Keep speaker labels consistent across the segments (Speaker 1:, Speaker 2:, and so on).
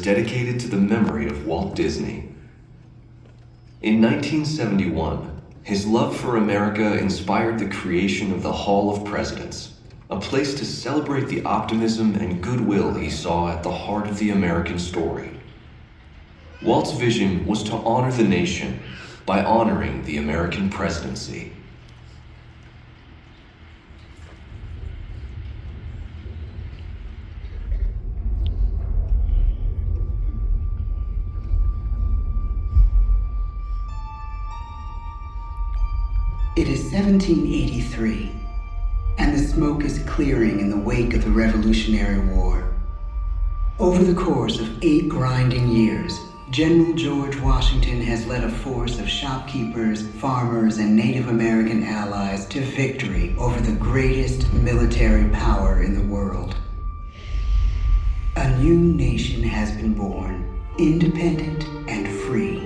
Speaker 1: dedicated to the memory of Walt Disney. In 1971, his love for America inspired the creation of the Hall of Presidents, a place to celebrate the optimism and goodwill he saw at the heart of the American story. Walt's vision was to honor the nation by honoring the American presidency.
Speaker 2: It is 1783, and the smoke is clearing in the wake of the Revolutionary War. Over the course of 8 grinding years, General George Washington has led a force of shopkeepers, farmers, and Native American allies to victory over the greatest military power in the world. A new nation has been born, independent and free.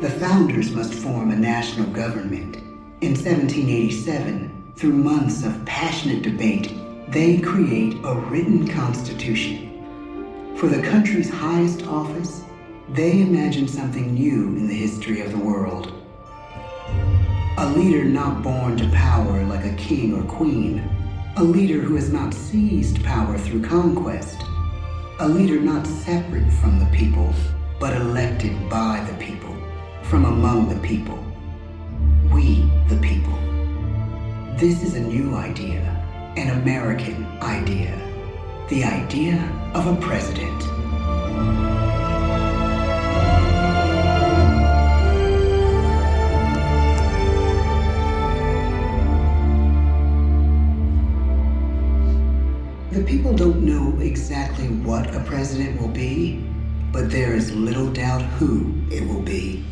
Speaker 2: The founders must form a national government. In 1787, through months of passionate debate, they create a written constitution. For the country's highest office, they imagine something new in the history of the world. A leader not born to power like a king or queen. A leader who has not seized power through conquest. A leader not separate from the people, but elected by the people, from among the people. We, the people. This is a new idea, an American idea. The idea of a president. The people don't know exactly what a president will be, but there is little doubt who it will be.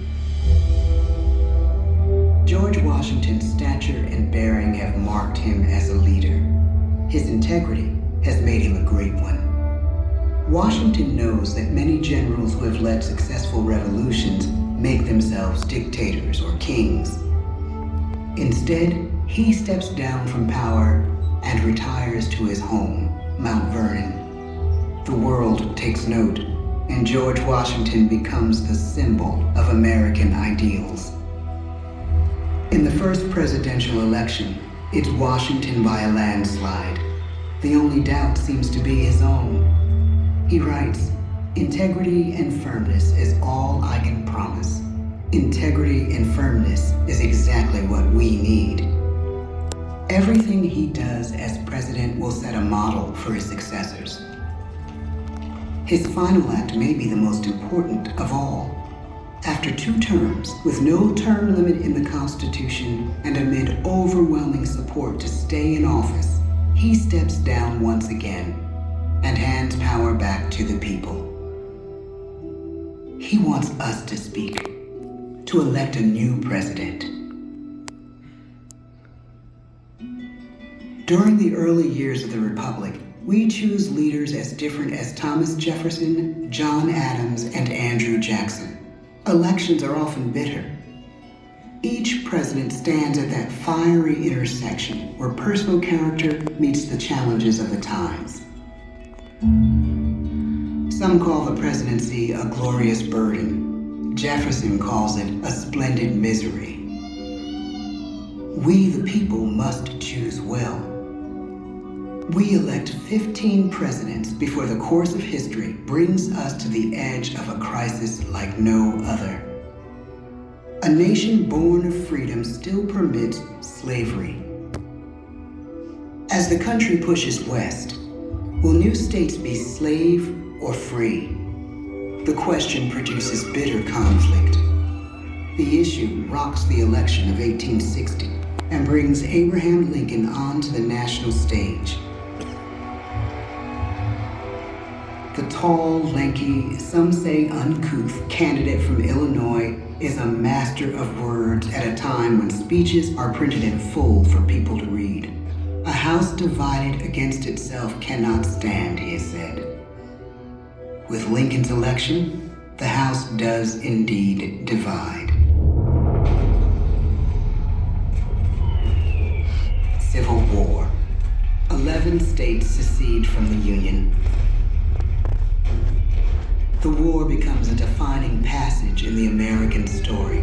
Speaker 2: George Washington's stature and bearing have marked him as a leader. His integrity has made him a great one. Washington knows that many generals who have led successful revolutions make themselves dictators or kings. Instead, he steps down from power and retires to his home, Mount Vernon. The world takes note, and George Washington becomes the symbol of American ideals. In the first presidential election, it's Washington by a landslide. The only doubt seems to be his own. He writes, "Integrity and firmness is all I can promise. Integrity and firmness is exactly what we need." Everything he does as president will set a model for his successors. His final act may be the most important of all. After 2 terms, with no term limit in the Constitution and amid overwhelming support to stay in office, he steps down once again and hands power back to the people. He wants us to speak, to elect a new president. During the early years of the Republic, we choose leaders as different as Thomas Jefferson, John Adams, and Andrew Jackson. Elections are often bitter. Each president stands at that fiery intersection where personal character meets the challenges of the times. Some call the presidency a glorious burden. Jefferson calls it a splendid misery. We, the people, must choose well. We elect 15 presidents before the course of history brings us to the edge of a crisis like no other. A nation born of freedom still permits slavery. As the country pushes west, will new states be slave or free? The question produces bitter conflict. The issue rocks the election of 1860 and brings Abraham Lincoln onto the national stage. The tall, lanky, some say uncouth candidate from Illinois is a master of words at a time when speeches are printed in full for people to read. A house divided against itself cannot stand, he has said. With Lincoln's election, the House does indeed divide. Civil War. 11 states secede from the Union. The war becomes a defining passage in the American story.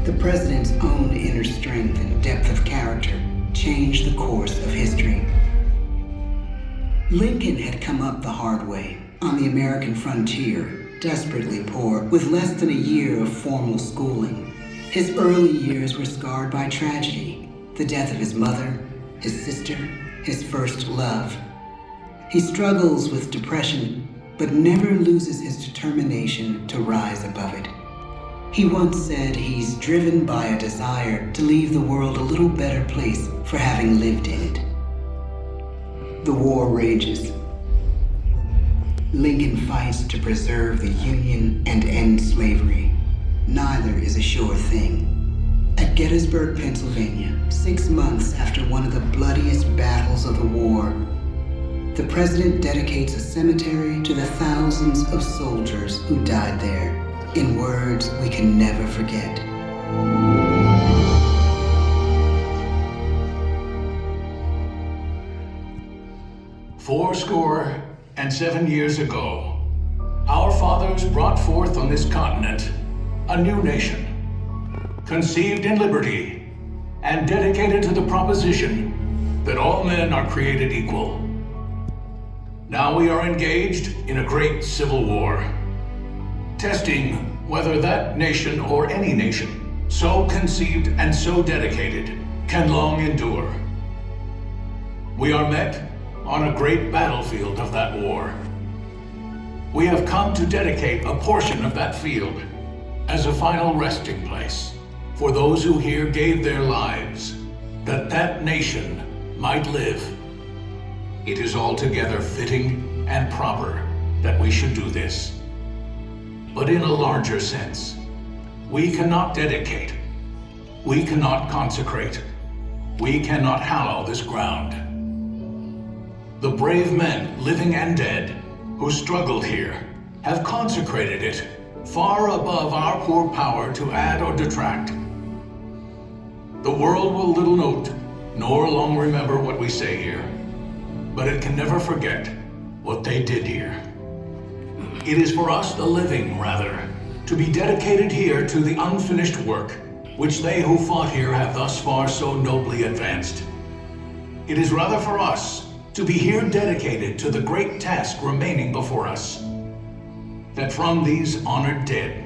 Speaker 2: The president's own inner strength and depth of character changed the course of history. Lincoln had come up the hard way, on the American frontier, desperately poor, with less than a year of formal schooling. His early years were scarred by tragedy, the death of his mother, his sister, his first love. He struggles with depression, but never loses his determination to rise above it. He once said he's driven by a desire to leave the world a little better place for having lived in it. The war rages. Lincoln fights to preserve the Union and end slavery. Neither is a sure thing. At Gettysburg, Pennsylvania, 6 months after one of the bloodiest battles of the war, the president dedicates a cemetery to the thousands of soldiers who died there, in words we can never forget.
Speaker 3: Fourscore and 7 years ago, our fathers brought forth on this continent a new nation, conceived in liberty and dedicated to the proposition that all men are created equal. Now we are engaged in a great civil war, testing whether that nation or any nation, so conceived and so dedicated, can long endure. We are met on a great battlefield of that war. We have come to dedicate a portion of that field as a final resting place for those who here gave their lives, that that nation might live. It is altogether fitting and proper that we should do this. But in a larger sense, we cannot dedicate, we cannot consecrate, we cannot hallow this ground. The brave men, living and dead, who struggled here, have consecrated it far above our poor power to add or detract. The world will little note, nor long remember what we say here, but it can never forget what they did here. It is for us, the living, rather, to be dedicated here to the unfinished work which they who fought here have thus far so nobly advanced. It is rather for us to be here dedicated to the great task remaining before us, that from these honored dead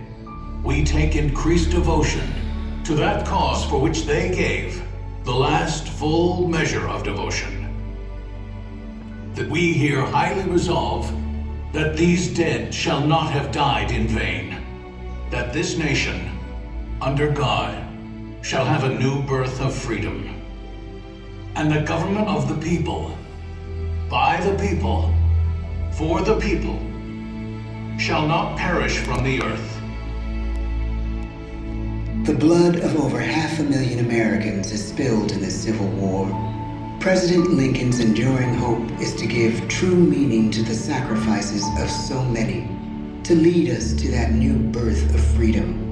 Speaker 3: we take increased devotion to that cause for which they gave the last full measure of devotion. That we here highly resolve that these dead shall not have died in vain, that this nation, under God, shall have a new birth of freedom, and the government of the people, by the people, for the people, shall not perish from the earth.
Speaker 2: The blood of over 500,000 Americans is spilled in this Civil War. President Lincoln's enduring hope is to give true meaning to the sacrifices of so many, to lead us to that new birth of freedom.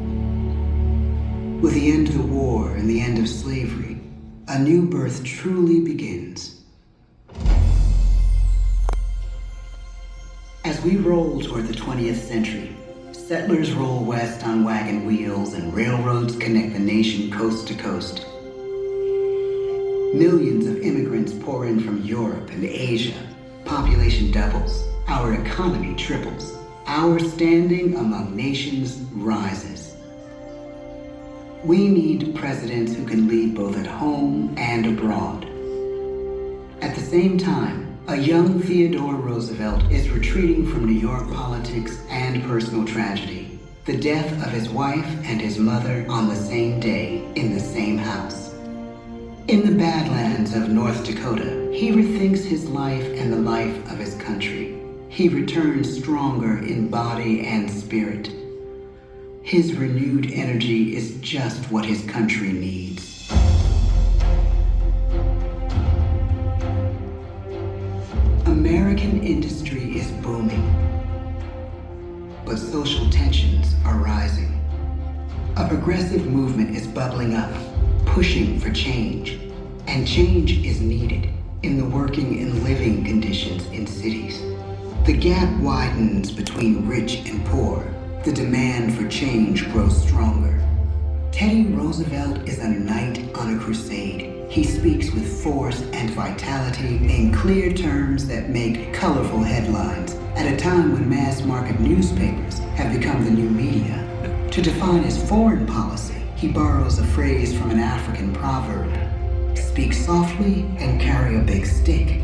Speaker 2: With the end of the war and the end of slavery, a new birth truly begins. As we roll toward the 20th century, settlers roll west on wagon wheels and railroads connect the nation coast to coast. Millions of immigrants pour in from Europe and Asia. Population doubles. Our economy triples. Our standing among nations rises. We need presidents who can lead both at home and abroad. At the same time, a young Theodore Roosevelt is retreating from New York politics and personal tragedy. The death of his wife and his mother on the same day in the same house. In the Badlands of North Dakota, he rethinks his life and the life of his country. He returns stronger in body and spirit. His renewed energy is just what his country needs. American industry is booming, but social tensions are rising. A progressive movement is bubbling up, pushing for change, and change is needed in the working and living conditions in cities. The gap widens between rich and poor. The demand for change grows stronger. Teddy Roosevelt is a knight on a crusade. He speaks with force and vitality in clear terms that make colorful headlines at a time when mass-market newspapers have become the new media. To define his foreign policy, he borrows a phrase from an African proverb: speak softly and carry a big stick.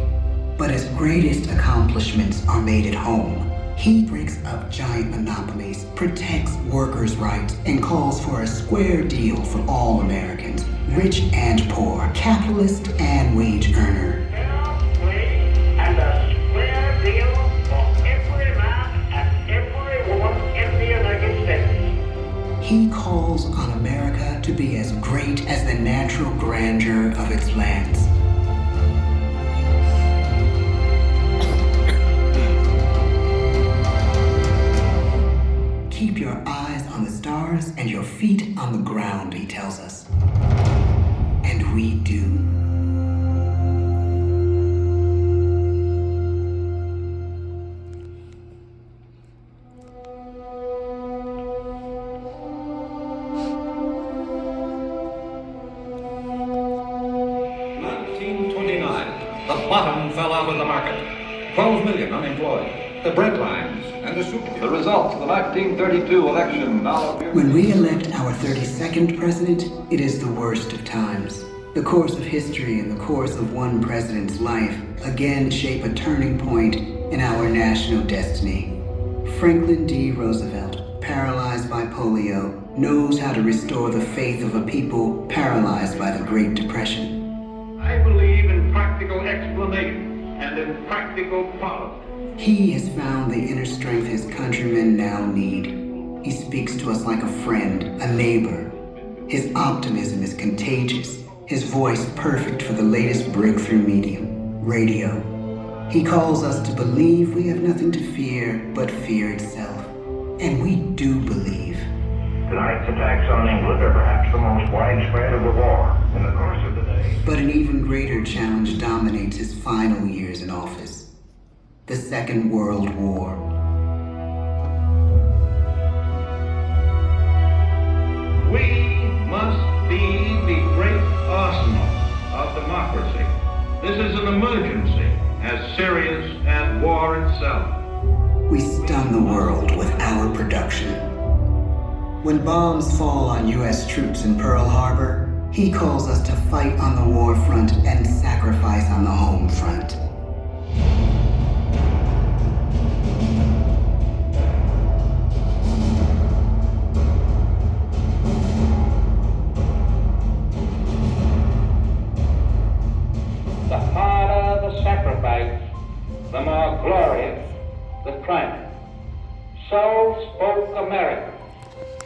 Speaker 2: But his greatest accomplishments are made at home. He breaks up giant monopolies, protects workers' rights, and calls for a square deal for all Americans, rich and poor, capitalist and wage earner.
Speaker 4: And a square deal for every man and every woman in the United States.
Speaker 2: He calls on America to be as great as the natural grandeur of its lands. Keep your eyes on the stars and your feet on the ground, he tells us. And we do.
Speaker 5: The bottom fell out of the market. 12 million unemployed. The bread lines and the soup.
Speaker 6: The results of the 1932 election now appear.
Speaker 2: When we elect our 32nd president, it is the worst of times. The course of history and the course of one president's life again shape a turning point in our national destiny. Franklin D. Roosevelt, paralyzed by polio, knows how to restore the faith of a people paralyzed by the Great Depression.
Speaker 7: I believe in practical explanation and in practical policy.
Speaker 2: He has found the inner strength his countrymen now need. He speaks to us like a friend, a neighbor. His optimism is contagious, his voice perfect for the latest breakthrough medium, radio. He calls us to believe we have nothing to fear but fear itself. And we do believe.
Speaker 7: Tonight's attacks on England are perhaps the most widespread of the war in the course of the day.
Speaker 2: But an even greater challenge dominates his final years in office. The Second World War.
Speaker 7: We must be the great arsenal of democracy. This is an emergency as serious as war itself.
Speaker 2: We stun the world with our production. When bombs fall on U.S. troops in Pearl Harbor, he calls us to fight on the war front and sacrifice on the home front.
Speaker 7: The harder the sacrifice, the more glorious the triumph. So spoke America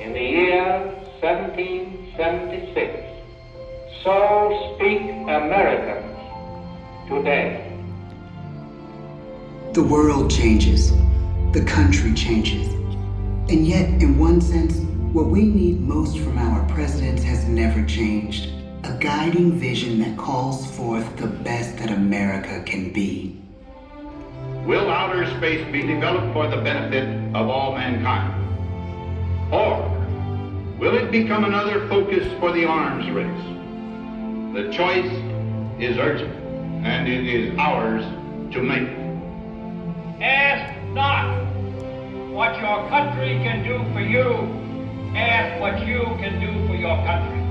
Speaker 7: in the year 1776. So speak Americans today.
Speaker 2: The world changes. The country changes. And yet, in one sense, what we need most from our presidents has never changed. A guiding vision that calls forth the best that America can be.
Speaker 7: Will outer space be developed for the benefit of all mankind? Or will it become another focus for the arms race? The choice is urgent, and it is ours to make. Ask not what your country can do for you. Ask what you can do for your country.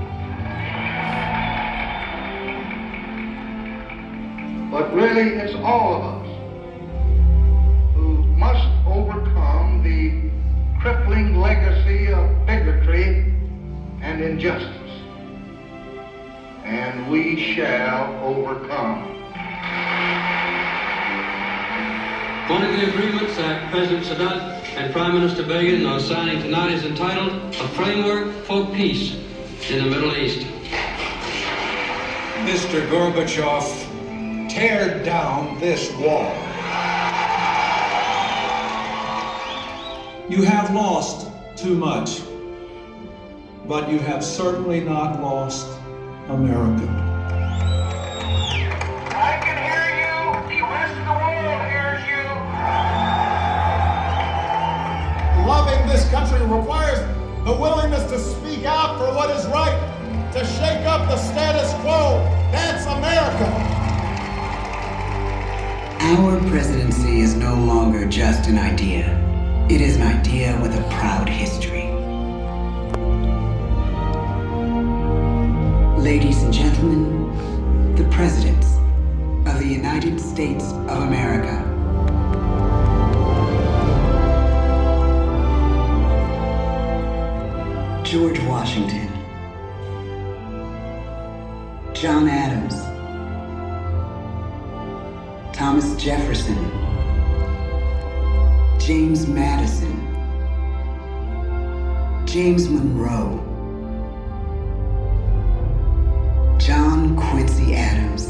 Speaker 8: But really, it's all of us who must overcome the crippling legacy of bigotry and injustice. And we shall overcome.
Speaker 9: One of the agreements that President Sadat and Prime Minister Begin are signing tonight is entitled A Framework for Peace in the Middle East.
Speaker 5: Mr. Gorbachev, tear down this wall.
Speaker 10: You have lost too much, but you have certainly not lost America.
Speaker 4: I can hear you. The rest of the world hears you.
Speaker 11: this country requires the willingness to speak out for what is right, to shake up the status quo. That's America.
Speaker 2: Our presidency is no longer just an idea. It is an idea with a proud history. Ladies and gentlemen, the presidents of the United States of America. George Washington, John Adams, Thomas Jefferson, James Madison, James Monroe, John Quincy Adams,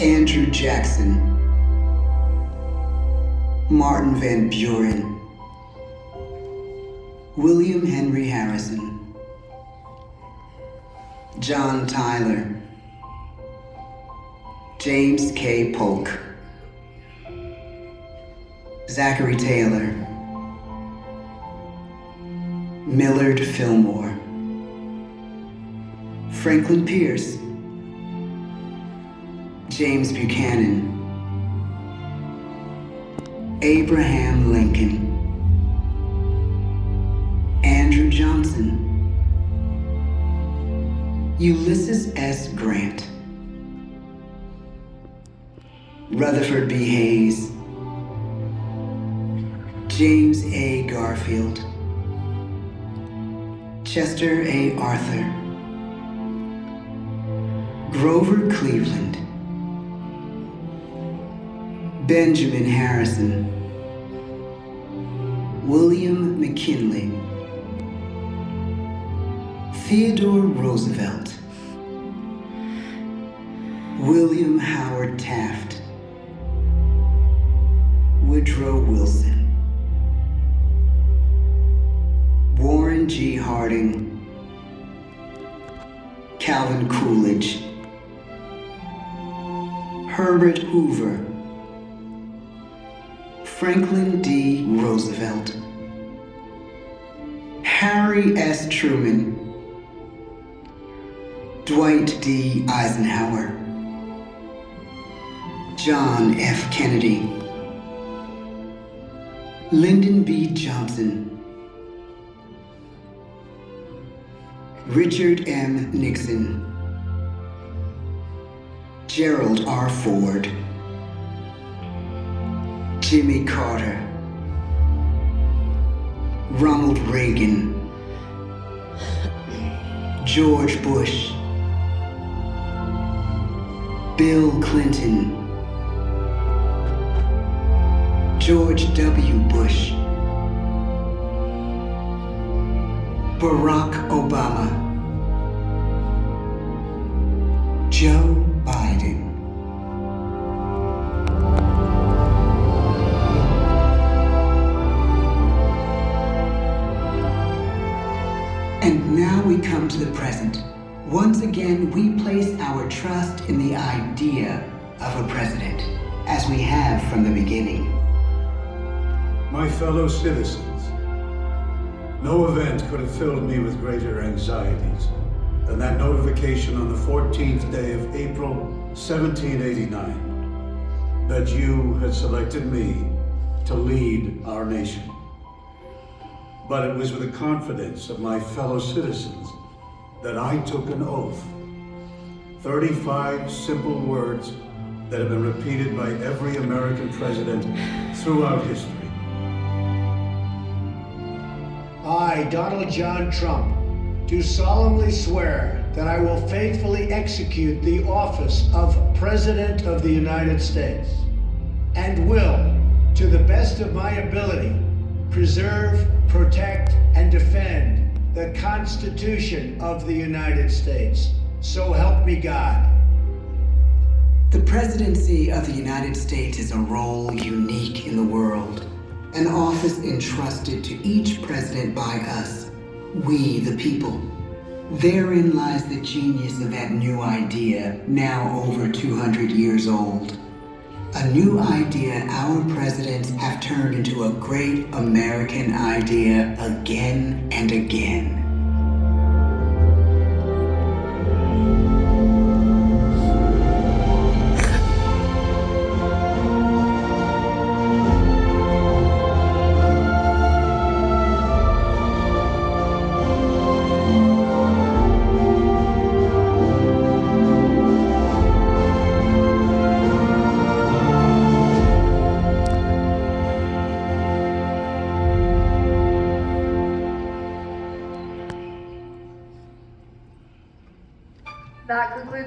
Speaker 2: Andrew Jackson, Martin Van Buren, William Henry Harrison, John Tyler, James K. Polk, Zachary Taylor, Millard Fillmore, Franklin Pierce, James Buchanan, Abraham Lincoln, Andrew Johnson, Ulysses S. Grant, Rutherford B. Hayes, James A. Garfield, Chester A. Arthur, Grover Cleveland, Benjamin Harrison, William McKinley, Theodore Roosevelt, William Howard Taft, Woodrow Wilson, Warren G. Harding, Calvin Coolidge, Herbert Hoover, Franklin D. Roosevelt, Harry S. Truman, Dwight D. Eisenhower, John F. Kennedy, Lyndon B. Johnson, Richard M. Nixon, Gerald R. Ford, Jimmy Carter, Ronald Reagan, George Bush, Bill Clinton, George W. Bush, Barack Obama, Joe Biden. And now we come to the present. Once again, we place our trust in the idea of a president, as we have from the beginning.
Speaker 12: My fellow citizens, no event could have filled me with greater anxieties than that notification on the 14th day of April, 1789, that you had selected me to lead our nation. But it was with the confidence of my fellow citizens that I took an oath. 35 simple words that have been repeated by every American president throughout history.
Speaker 13: I, Donald John Trump, do solemnly swear that I will faithfully execute the office of President of the United States and will, to the best of my ability, preserve, protect, and defend the Constitution of the United States. So help me God.
Speaker 2: The presidency of the United States is a role unique in the world, an office entrusted to each president by us, we the people. Therein lies the genius of that new idea, now over 200 years old. A new idea our presidents have turned into a great American idea again and again.
Speaker 14: That concludes